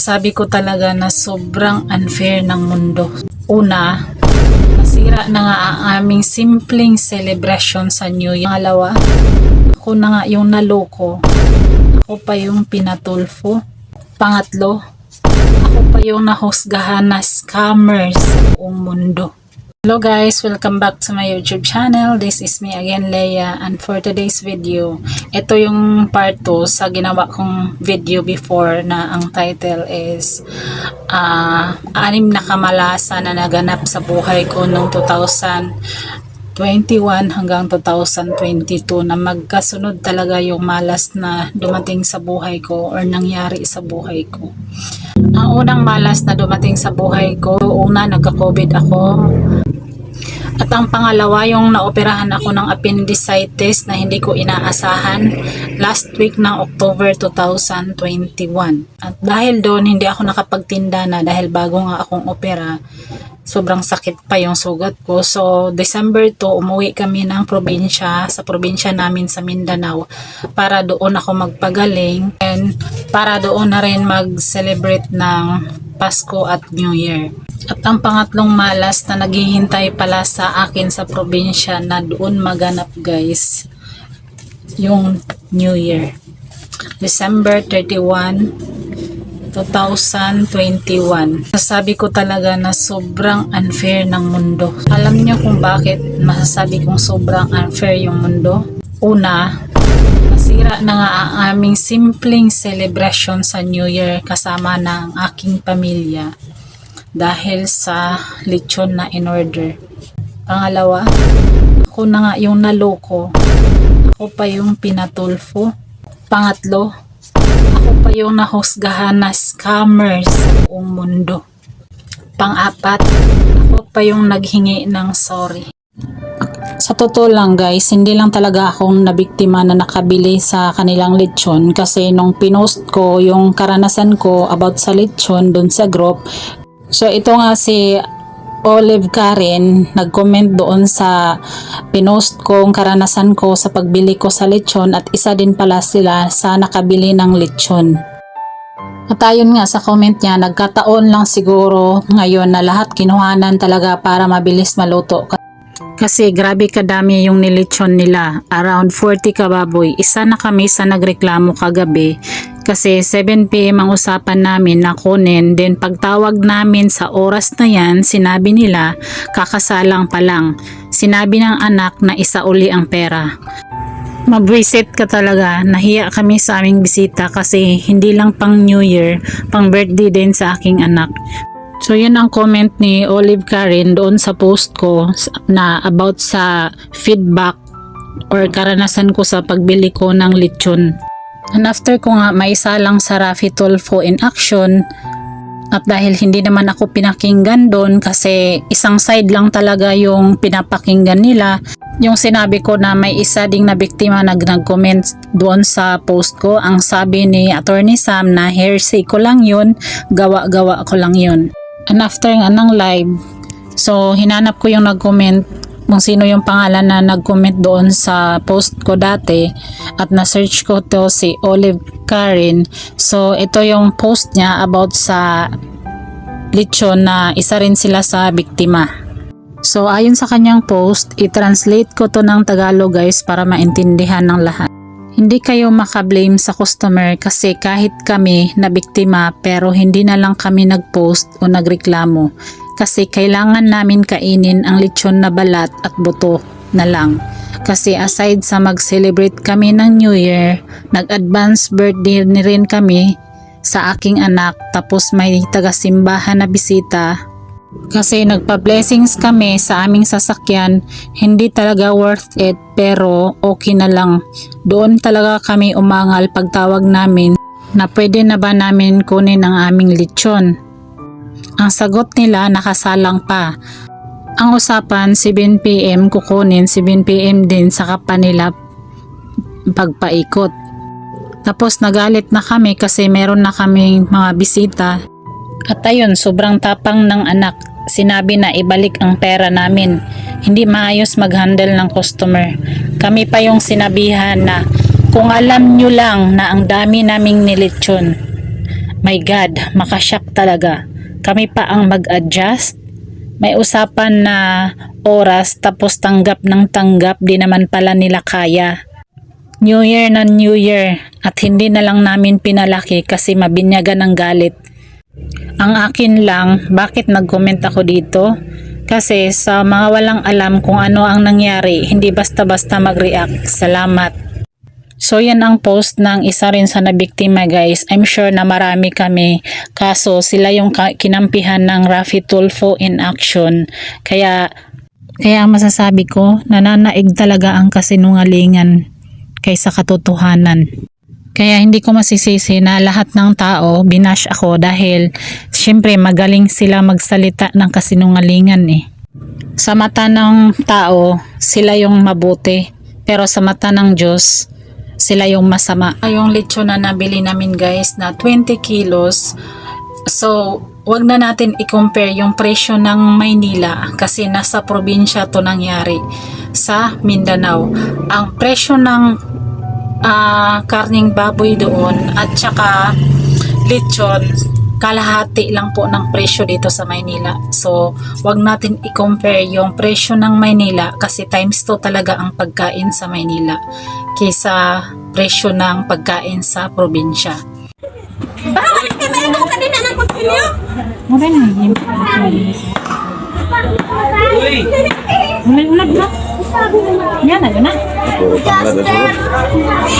Masasabi ko talaga na sobrang unfair ng mundo. Una, nasira na nga ang aming simpleng celebration sa New Year. Pangalawa, ako na nga yung naloko. Ako pa yung pinatulfo. Pangatlo, ako pa yung nahusgahan na scammer sa buong mundo. Hello guys, welcome back to my YouTube channel. This is me again, Leia, and for today's video, ito yung part 2 sa ginawa kong video before na ang title is 6 na kamalasan na naganap sa buhay ko noong 2021 hanggang 2022 na magkasunod talaga yung malas na dumating sa buhay ko or nangyari sa buhay ko. Ang unang malas na dumating sa buhay ko, una nagka-COVID ako. At ang pangalawa, yung naoperahan ako ng appendicitis na hindi ko inaasahan last week ng October 2021. At dahil doon, hindi ako nakapagtinda na dahil bago nga akong opera, sobrang sakit pa yung sugat ko. So, December 2, umuwi kami ng probinsya, sa probinsya namin sa Mindanao, para doon ako magpagaling and para doon na rin mag-celebrate ng Pasko at New Year. At ang pangatlong malas na naghihintay pala sa akin sa probinsya na doon maganap guys, yung New Year. December 31, 2021. Sasabi ko talaga na sobrang unfair ng mundo. Alam niyo kung bakit masasabi kong sobrang unfair yung mundo? Una, nasira na nga ang aming simpleng celebration sa New Year kasama ng aking pamilya dahil sa lechon na in-order. Pangalawa, ako na nga yung naloko. Ako pa yung pinatulfo. Pangatlo, ako pa yung nahusgahan na scammer sa buong mundo. Pang-apat, ako pa yung naghingi ng sorry. Sa totoo lang guys, hindi lang talaga akong nabiktima na nakabili sa kanilang lechon kasi nung pinost ko yung karanasan ko about sa lechon dun sa group. So ito nga si Olive Karen nag-comment doon sa pinost kong karanasan ko sa pagbili ko sa lechon at isa din pala sila sa nakabili ng lechon. At ayun nga sa comment niya, nagkataon lang siguro ngayon na lahat kinuhanan talaga para mabilis maluto. Kasi grabe kadami yung nilechon nila, around 40 kababoy. Isa na kami sa nagreklamo kagabi kasi 7 PM ang usapan namin na kunin. Then pagtawag namin sa oras na yan, sinabi nila kakasalang pa lang. Sinabi ng anak na isa uli ang pera. Mabwisit ka talaga, nahiya kami sa aming bisita kasi hindi lang pang New Year, pang birthday din sa aking anak. So yun ang comment ni Olive Karen doon sa post ko na about sa feedback or karanasan ko sa pagbili ko ng lechon. And after ko nga maisalang sa Raffy Tulfo in action, at dahil hindi naman ako pinakinggan doon kasi isang side lang talaga yung pinapakinggan nila, yung sinabi ko na may isa ding na biktima nag-comment doon sa post ko, ang sabi ni Attorney Sam na hearsay ko lang yun, gawa-gawa ko lang yun. And after nga ng live, so hinanap ko yung nag-comment kung sino yung pangalan na nag-comment doon sa post ko dati at na-search ko to si Olive Karen. So ito yung post niya about sa lechon na isa rin sila sa biktima. So ayon sa kanyang post, i-translate ko to ng Tagalog guys para maintindihan ng lahat. Hindi kayo makablame sa customer kasi kahit kami na biktima pero hindi na lang kami nag-post o nagreklamo kasi kailangan namin kainin ang lechon na balat at buto na lang. Kasi aside sa mag-celebrate kami ng New Year, nag-advance birthday ni rin kami sa aking anak tapos may taga-simbahan na bisita. Kasi nagpa-blessings kami sa aming sasakyan, hindi talaga worth it pero okay na lang. Doon talaga kami umangal pagtawag namin na pwede na ba namin kunin ang aming lechon. Ang sagot nila nakasalang pa. Ang usapan 7 PM kukunin, 7 PM din sa nila pagpaikot. Tapos nagalit na kami kasi meron na kaming mga bisita. At ayun, sobrang tapang ng anak. Sinabi na ibalik ang pera namin. Hindi maayos mag-handle ng customer. Kami pa yung sinabihan na kung alam nyo lang na ang dami naming nilechon. My God, makashock talaga. Kami pa ang mag-adjust. May usapan na oras tapos tanggap ng tanggap, di naman pala nila kaya. New Year na New Year at hindi na lang namin pinalaki kasi mabinyagan ng galit. Ang akin lang, bakit nag-comment ako dito? Kasi sa mga walang alam kung ano ang nangyari, hindi basta-basta mag-react. Salamat. So yan ang post ng isa rin sa nabiktima guys. I'm sure na marami kami, kaso sila yung kinampihan ng Raffy Tulfo in action. Kaya masasabi ko, nananaig talaga ang kasinungalingan kaysa katotohanan. Kaya hindi ko masisisi na lahat ng tao binash ako dahil syempre magaling sila magsalita ng kasinungalingan eh. Sa mata ng tao, sila yung mabuti, pero sa mata ng Diyos, sila yung masama. Yung lechon na nabili namin guys na 20 kilos. So, wag na natin i-compare yung presyo ng Maynila kasi nasa probinsya to nangyari sa Mindanao. Ang presyo ng karning baboy doon at saka lechon, kalahati lang po ng presyo dito sa Maynila. So, wag natin i-compare yung presyo ng Maynila kasi times 2 talaga ang pagkain sa Maynila kaysa presyo ng pagkain sa probinsya. Bakit kayo ba ito kanina ng pagpinyo? Muna na yung ulag na. Yan na, yun na.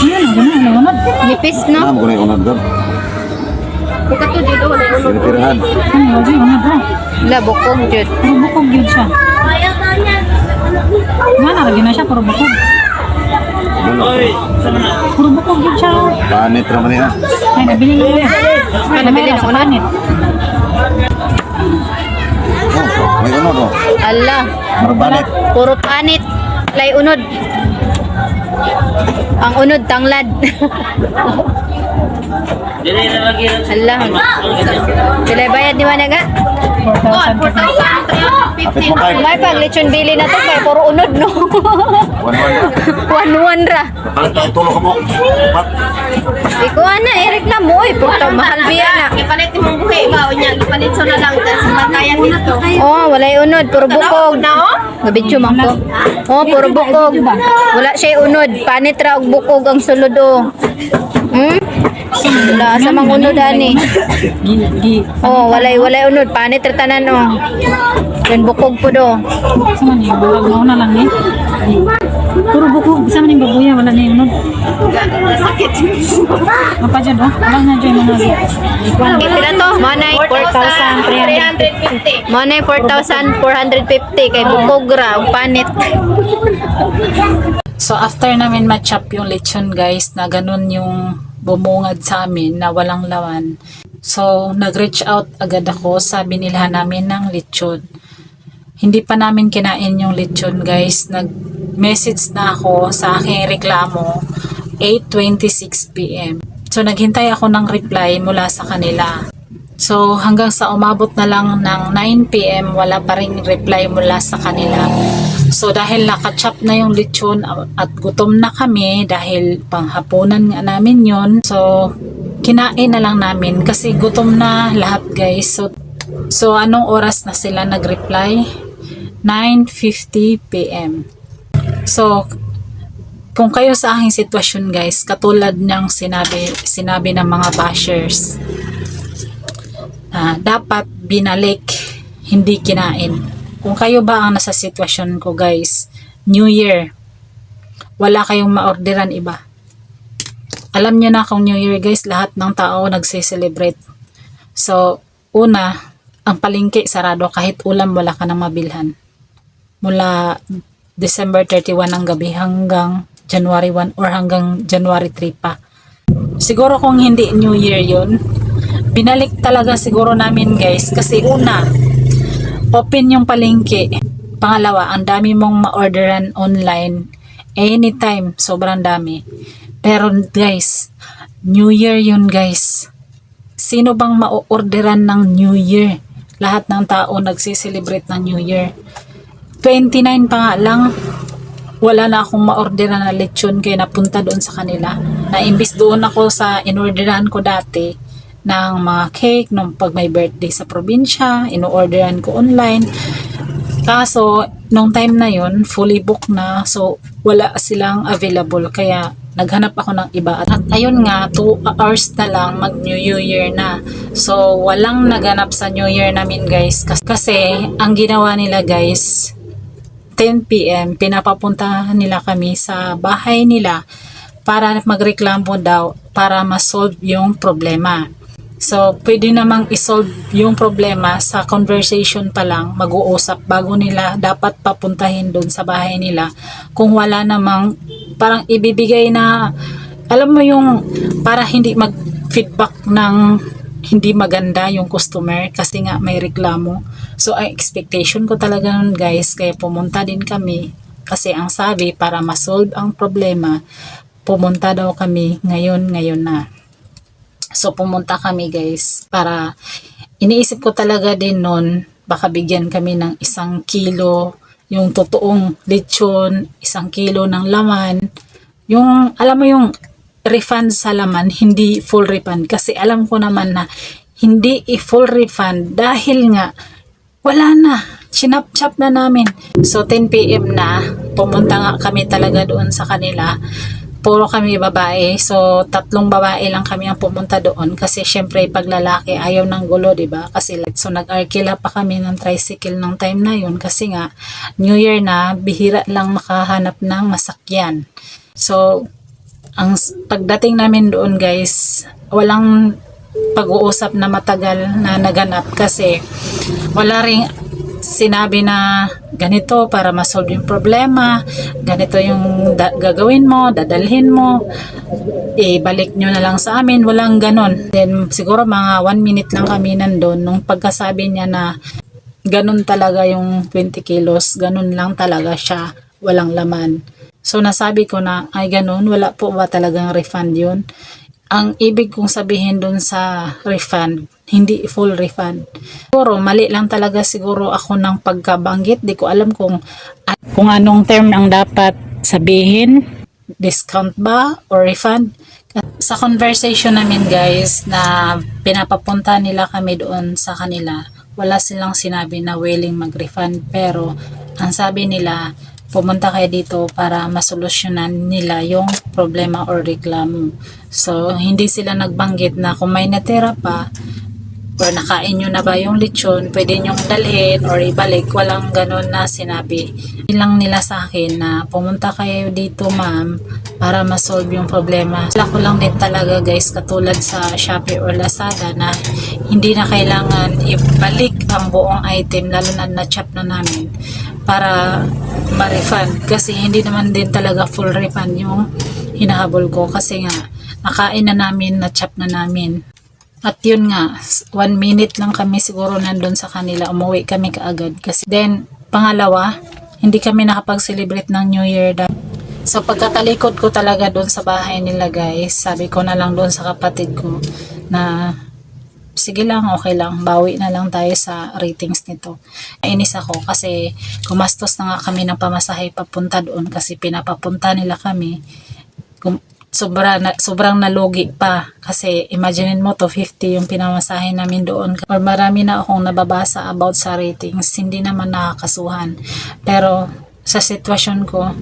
Yan na, unod. Nipis no? Ano ko na yung unod doon? Buka to dito wala ulo. Pinipirahan. Ano, wag yung unod na. La bukog jud. Puro bukog yun siya. Nga naragin na siya, puro bukog. Ano? Puro bukog yun siya. Panit naman niya. Ay, nabili na yun. Ay, nabili na ulanit. Oh, may unod oh. Ala, Marbanit. puro panit. Lay unod. Ang unod tanglad. Ala. Sila bayad ni Managa? 4,000 ka. Kapit mo kayo. May pag lechon bili na to kay puro unod no. 1-1 ra. Parang tulog ka mo. Pat. Ikaw ana ireklamo mo oy puto mahal biya na. Ipalit mo buhay ba? O niya, ipalit so na lang. Tapos magkaya dito. Oh, walay unod, puro bukog. Gabidyo man ko. Oh, puro bukog. Wala siya unod, panit ra og bukog ang sulod oh. Wala sa mga unod ani. Oh, walay unod, panit ra tanan oh. Yan bukog po do. Sa man yung bulag mo na lang eh. Puro bukog, sa man yung babuya, wala na yung unod. Sakit. Apa dyan oh? Walang na dyan mga Pila to? Manay 4,350. Manay 4,450 kay bukog ra og panit. So after namin ma-chop yung lechon guys, na ganun yung bumungad sa amin na walang laman. So nag-reach out agad ako sa binilhan namin ng lechon. Hindi pa namin kinain yung lechon guys. Nag-message na ako sa aking reklamo 8:26 PM. So naghintay ako ng reply mula sa kanila. So hanggang sa umabot na lang ng 9 PM wala pa ring reply mula sa kanila. So dahil nakachop na yung lechon at gutom na kami dahil panghapunan nga namin yon. So kinain na lang namin kasi gutom na lahat guys. So anong oras na sila nag-reply? 9:50 PM. So kung kayo sa aking sitwasyon guys, katulad ng sinabi ng mga bashers, dapat binalik, hindi kinain. Kung kayo ba ang nasa sitwasyon ko guys, New Year, wala kayong maorderan iba. Alam nyo na kung New Year guys, lahat ng tao nagse-celebrate. So, una, ang palengke sarado, kahit ulam wala ka nang mabilhan. Mula December 31 ng gabi hanggang January 1 or hanggang January 3 pa. Siguro kung hindi New Year yun, binalik talaga siguro namin guys kasi una, open yung palengke. Pangalawa, ang dami mong ma-orderan online anytime, sobrang dami. Pero guys, New Year yun guys. Sino bang ma-orderan ng New Year? Lahat ng tao nagsi-celebrate ng New Year. 29 pa nga lang, wala na akong ma-orderan na lechon kaya napunta doon sa kanila. Na imbis doon ako sa in-orderan ko dati ng mga cake nung pag may birthday sa probinsya, ino-orderan ko online. Kaso, nung time na yon fully booked na, so wala silang available, kaya naghanap ako ng iba. At ayun nga, 2 hours na lang mag New Year na. So, walang naganap sa New Year namin guys. Kasi, ang ginawa nila guys, 10 PM, pinapapunta nila kami sa bahay nila para magreklamo daw para ma-solve yung problema. So, pwede namang isolve yung problema sa conversation pa lang, mag-uusap bago nila dapat papuntahin doon sa bahay nila. Kung wala namang parang ibibigay na, alam mo yung para hindi mag-feedback ng hindi maganda yung customer kasi nga may reklamo. So, ang expectation ko talaga nun guys, kaya pumunta din kami kasi ang sabi para ma-solve ang problema, pumunta daw kami ngayon na. So, pumunta kami guys para iniisip ko talaga din nun, baka bigyan kami ng 1 kilo, yung totoong lechon, 1 kilo ng laman. Yung, alam mo yung refund sa laman, hindi full refund. Kasi alam ko naman na hindi full refund dahil nga wala na. Chinap-chap na namin. So, 10 PM na, pumunta nga kami talaga doon sa kanila. Puro kami babae. So, 3 babae lang kami ang pumunta doon. Kasi syempre, pag lalaki, ayaw ng gulo, diba? Kasi, so, nag-arkila pa kami ng tricycle ng time na yun. Kasi nga, New Year na, bihira lang makahanap ng masakyan. So, ang pagdating namin doon guys, walang pag-uusap na matagal na naganap kasi wala ring sinabi na ganito para ma-solve yung problema, ganito yung gagawin mo, dadalhin mo, ibalik nyo na lang sa amin, walang ganon. Then siguro mga 1 minute lang kami nandun nung pagkasabi niya na ganon talaga yung 20 kilos, ganon lang talaga siya, walang laman. So nasabi ko na, ay ganon, wala po ba talagang refund yun? Ang ibig kong sabihin dun sa refund, hindi full refund. Siguro, mali lang talaga siguro ako ng pagkabanggit. Di ko alam kung anong term ang dapat sabihin. Discount ba or refund? Sa conversation namin guys, na pinapapunta nila kami doon sa kanila, wala silang sinabi na willing mag-refund. Pero, ang sabi nila, pumunta kayo dito para masolusyonan nila yung problema or reklamo. So, hindi sila nagbanggit na kung may natira pa or nakain nyo na ba yung lechon, pwede nyong dalhin or ibalik. Walang ganun na sinabi. Ilang nila sa akin na pumunta kayo dito ma'am para masolve yung problema. Wala ko lang din talaga guys, katulad sa Shopee or Lazada na hindi na kailangan ibalik ang buong item lalo na na-chop na namin para ma-refund kasi hindi naman din talaga full refund yung hinahabol ko kasi nga nakain na namin, na-chop na namin. At yun nga, 1 minute lang kami siguro nandun sa kanila, umuwi kami kaagad kasi then pangalawa, hindi kami nakapag-celebrate ng New Year. So pagkatalikod ko talaga doon sa bahay nila guys, sabi ko na lang doon sa kapatid ko na sige lang, okay lang, bawi na lang tayo sa ratings nito. Inis ako kasi gumastos na nga kami ng pamasahe papunta doon kasi pinapapunta nila kami. Sobrang nalugi pa kasi imaginein mo 250 yung pinamasahe namin doon. Or marami na akong nababasa about sa ratings, hindi naman nakakasuhan. Pero sa sitwasyon ko,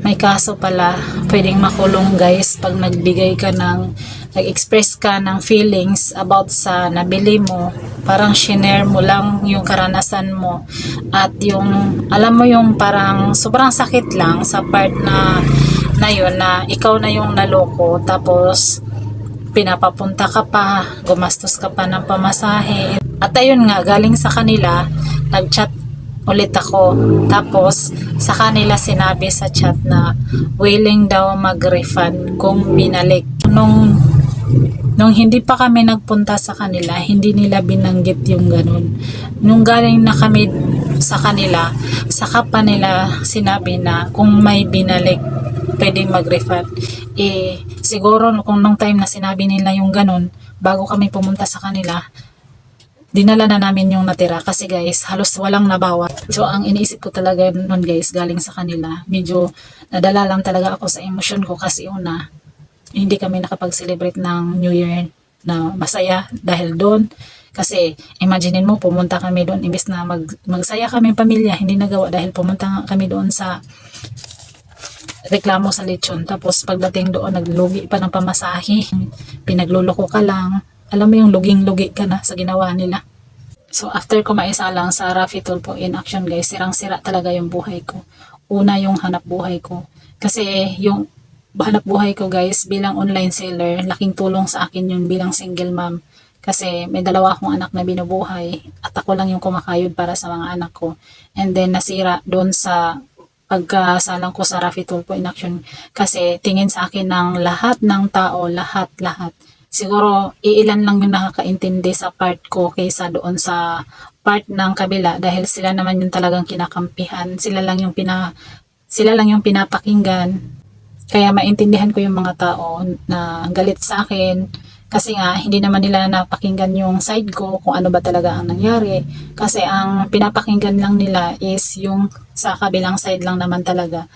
may kaso pala, pwedeng makulong guys pag nag-express ka ng feelings about sa nabili mo, parang shinare mo lang yung karanasan mo at yung, alam mo yung parang sobrang sakit lang sa part na yun na ikaw na yung naloko tapos pinapapunta ka pa, gumastos ka pa ng pamasahe. At ayun nga, galing sa kanila, nag-chat ulit ako. Tapos, sa kanila sinabi sa chat na willing daw mag-refund kung binalik. Nung hindi pa kami nagpunta sa kanila, hindi nila binanggit yung ganun. Nung galing na kami sa kanila, saka pa nila sinabi na kung may binalik, pwedeng mag-refund. Siguro kung nung time na sinabi nila yung ganun, bago kami pumunta sa kanila, dinala na namin yung natira kasi guys, halos walang nabawa. So, ang iniisip ko talaga nun guys, galing sa kanila, medyo nadala lang talaga ako sa emosyon ko kasi una, hindi kami nakapag-celebrate ng New Year na masaya dahil doon. Kasi imaginein mo, pumunta kami doon, imbes na magsaya kami pamilya, hindi nagawa dahil pumunta nga kami doon sa reklamo sa lechon. Tapos pagdating doon, naglugi pa ng pamasahe. Pinagluloko ka lang. Alam mo yung luging-lugi ka na sa ginawa nila. So after ko maisalang sa Raffy Tulfo in action guys, sirang-sira talaga yung buhay ko. Una yung hanap buhay ko. Kasi yung hanap buhay ko guys, bilang online seller, laking tulong sa akin yun bilang single mom. Kasi may dalawa akong anak na binubuhay at ako lang yung kumakayod para sa mga anak ko. And then nasira doon sa pagkasalang ko sa Raffy Tulfo in action. Kasi tingin sa akin ng lahat ng tao, lahat. Siguro iilan lang yung nakakaintindi sa part ko kaysa doon sa part ng kabila dahil sila naman yung talagang kinakampihan. Sila lang yung pinapakinggan. Kaya maintindihan ko yung mga tao na galit sa akin kasi nga hindi naman nila napakinggan yung side ko kung ano ba talaga ang nangyari. Kasi ang pinapakinggan lang nila is yung sa kabilang side lang naman talaga.